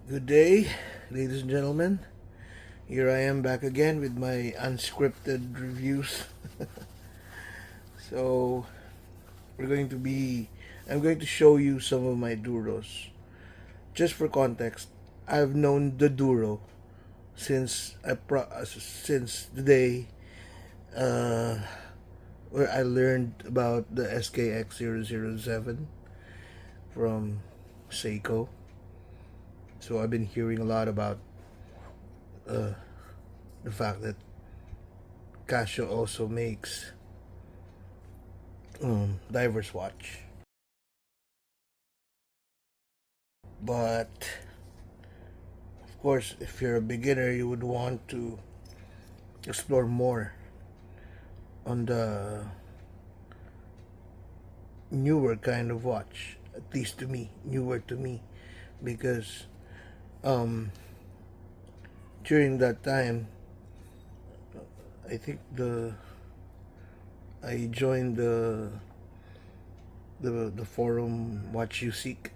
Good day, ladies and gentlemen. Here I am back again with my unscripted reviews. So, we're going to be I'm going to show you some of my Duros. Just for context, I've known the Duro since the day uh, where I learned about the SKX007 from Seiko. So I've been hearing a lot about uh, the fact that Casio also makes diver's watch. But of course, if you're a beginner, you would want to explore more on the newer kind of watch. At least to me, newer to me, because um, during that time, I think I joined the forum Watch You Seek,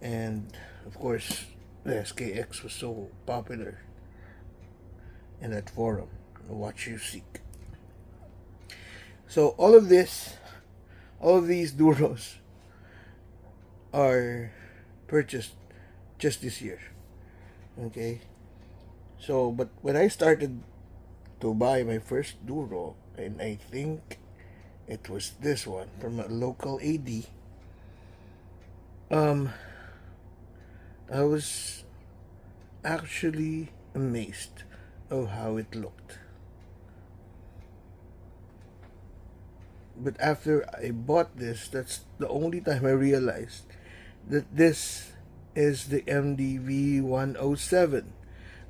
and of course, the SKX was so popular in that forum, Watch You Seek. So all of these Duros are purchased just this year. Okay, so but when I started to buy my first Duro, and I think it was this one from a local AD, um, I was actually amazed of how it looked. But after I bought this, that's the only time I realized that this is the MDV 107,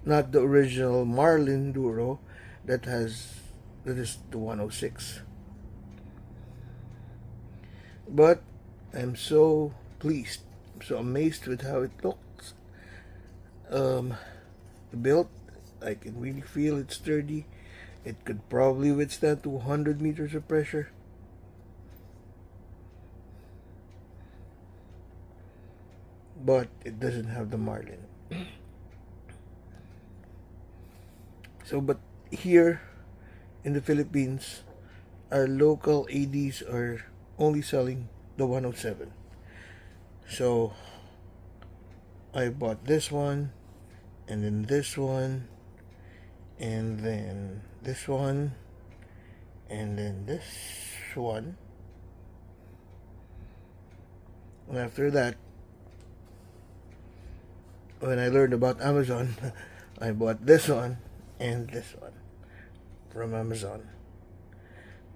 not the original Marlin Duro that is the 106. But I'm so pleased, I'm so amazed with how it looks. Um, built, I can really feel it's sturdy. It could probably withstand 200 meters of pressure. But it doesn't have the Marlin. So, but here in the Philippines, our local ADs are only selling the 107. So, I bought this one, and then this one, and then this one, and then this one. And after that, when I learned about Amazon, I bought this one and this one from Amazon.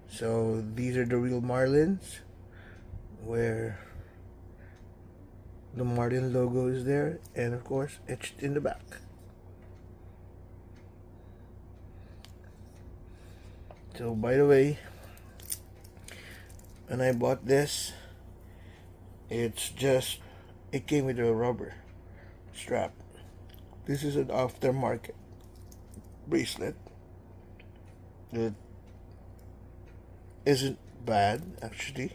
So these are the real Marlins, where the Marlin logo is there, and of course etched in the back. So by the way, when I bought this, it came with a rubber strap. This is an aftermarket bracelet. It isn't bad, actually.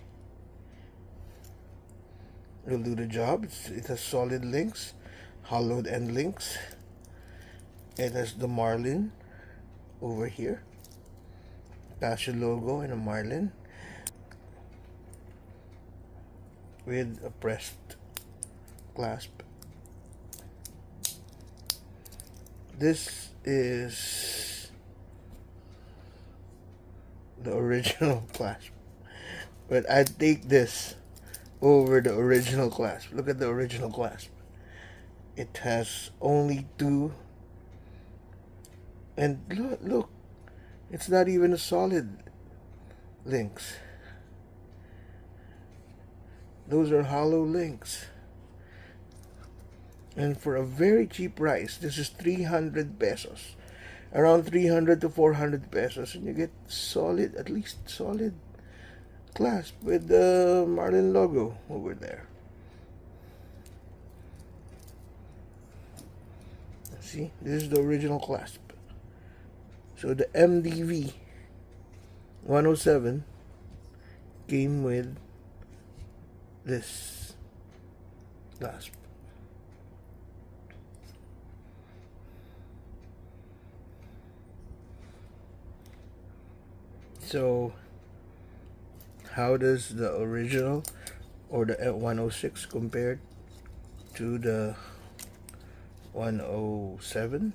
It'll do the job. It has solid links, hollowed end links. It has the Marlin over here, Casio logo and a Marlin with a pressed clasp. This is the original clasp, but I'd take this over the original clasp. Look at the original clasp. It has only two, and look, it's not even a solid links. Those are hollow links. And for a very cheap price, this is 300 pesos. Around 300 to 400 pesos, and you get solid, at least solid clasp with the Marlin logo over there. See, this is the original clasp. So the MDV 107 came with this clasp. So how does the original or the 106 compared to the 107?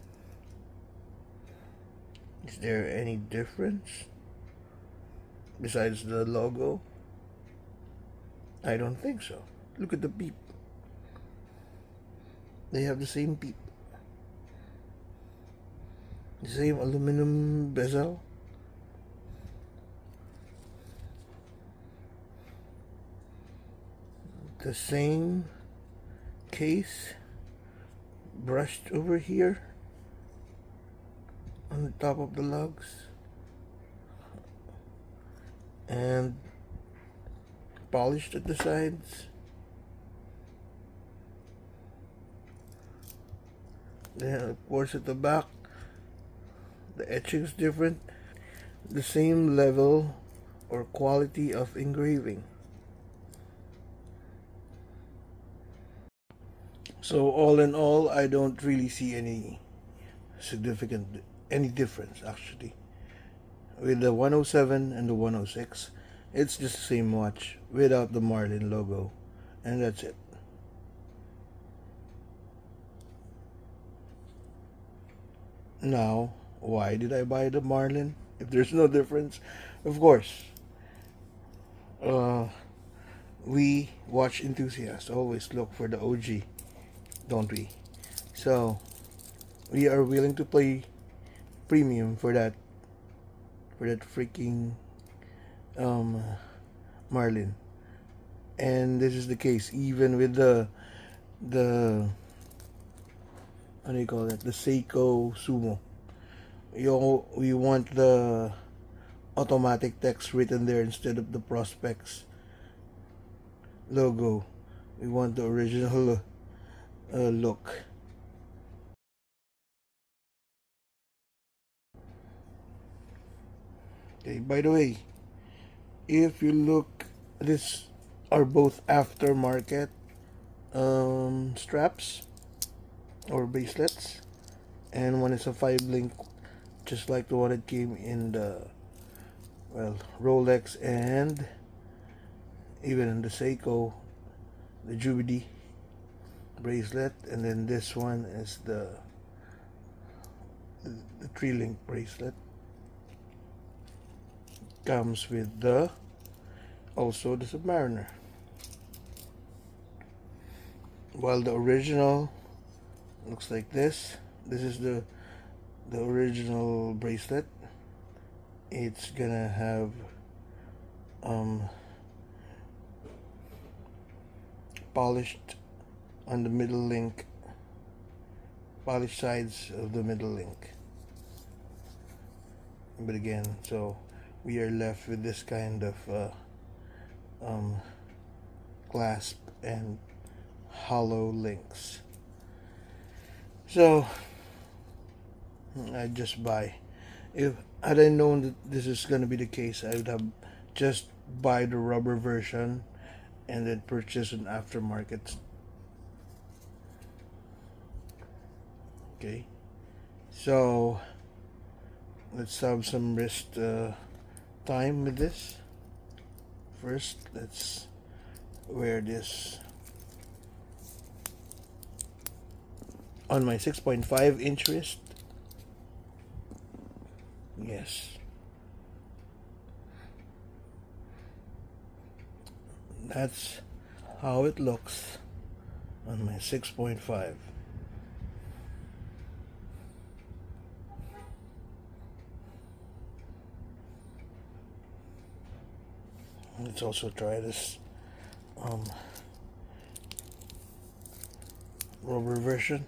Is there any difference besides the logo? I don't think so. Look at the peep. They have the same peep. The same aluminum bezel. The same case brushed over here on the top of the lugs and polished at the sides. Then of course at the back the etching is different. The same level or quality of engraving. So all in all, I don't really see any difference actually. With the 107 and the 106, it's just the same watch without the Marlin logo, and that's it. Now, why did I buy the Marlin if there's no difference? Of course, we watch enthusiasts always look for the OG, don't we? So we are willing to pay premium for that freaking Marlin. And this is the case even with the how do you call it, the Seiko Sumo. We want the automatic text written there instead of the Prospects logo. We want the original look. Okay, by the way, if you look, these are both aftermarket straps or bracelets, and one is a 5 link, just like the one that came in the Rolex and even in the Seiko, the Jubilee bracelet. And then this one is the 3-link bracelet. Comes with the also the Submariner, while the original looks like this. This is the original bracelet. It's gonna have polished on the middle link, polished sides of the middle link. But again, so we are left with this kind of clasp and hollow links. So I just buy. If had I known that this is gonna be the case, I would have just buy the rubber version and then purchase an aftermarket. Okay, so let's have some wrist time with this. First, let's wear this on my 6.5-inch wrist. Yes. That's how it looks on my 6.5. Let's also try this rubber version.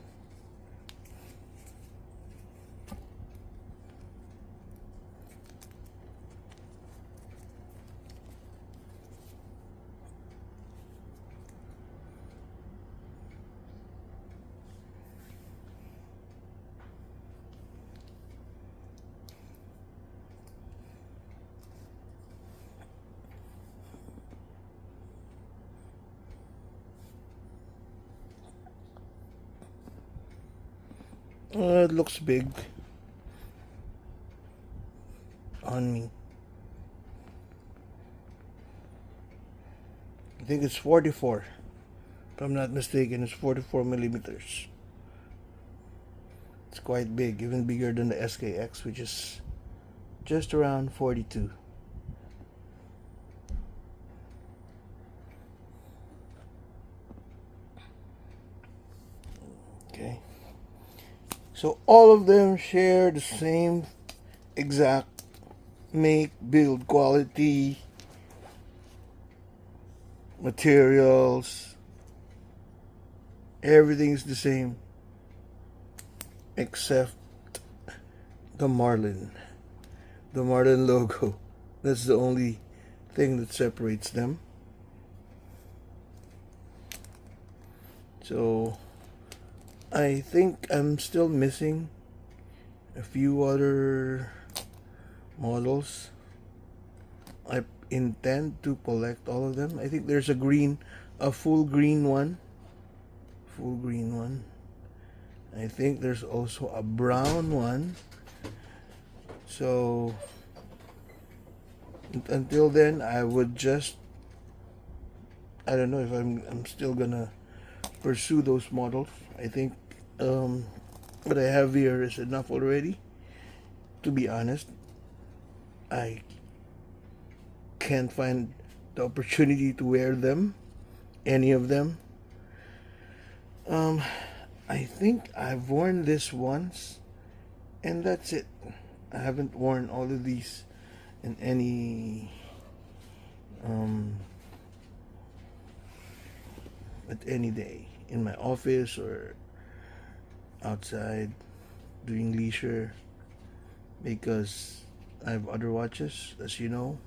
It looks big on me. I think it's 44. If I'm not mistaken, it's 44 millimeters. It's quite big, even bigger than the SKX, which is just around 42. Okay. So all of them share the same exact make, build, quality, materials. Everything's the same except the Marlin. The Marlin logo. That's the only thing that separates them. So I think I'm still missing a few other models. I intend to collect all of them. I think there's a full green one. I think there's also a brown one. So until then, I would just, I don't know if I'm still gonna pursue those models. I think what I have here is enough already. To be honest, I can't find the opportunity to wear them, any of them. I think I've worn this once, and that's it. I haven't worn all of these in any at any day in my office or outside doing leisure, because I have other watches, as you know,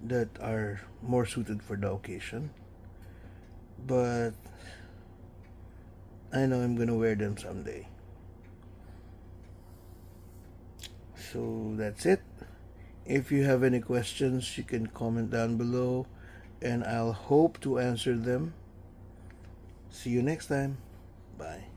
that are more suited for the occasion. But I know I'm gonna wear them someday. So that's it. If you have any questions, you can comment down below, and I'll hope to answer them. See you next time. Bye.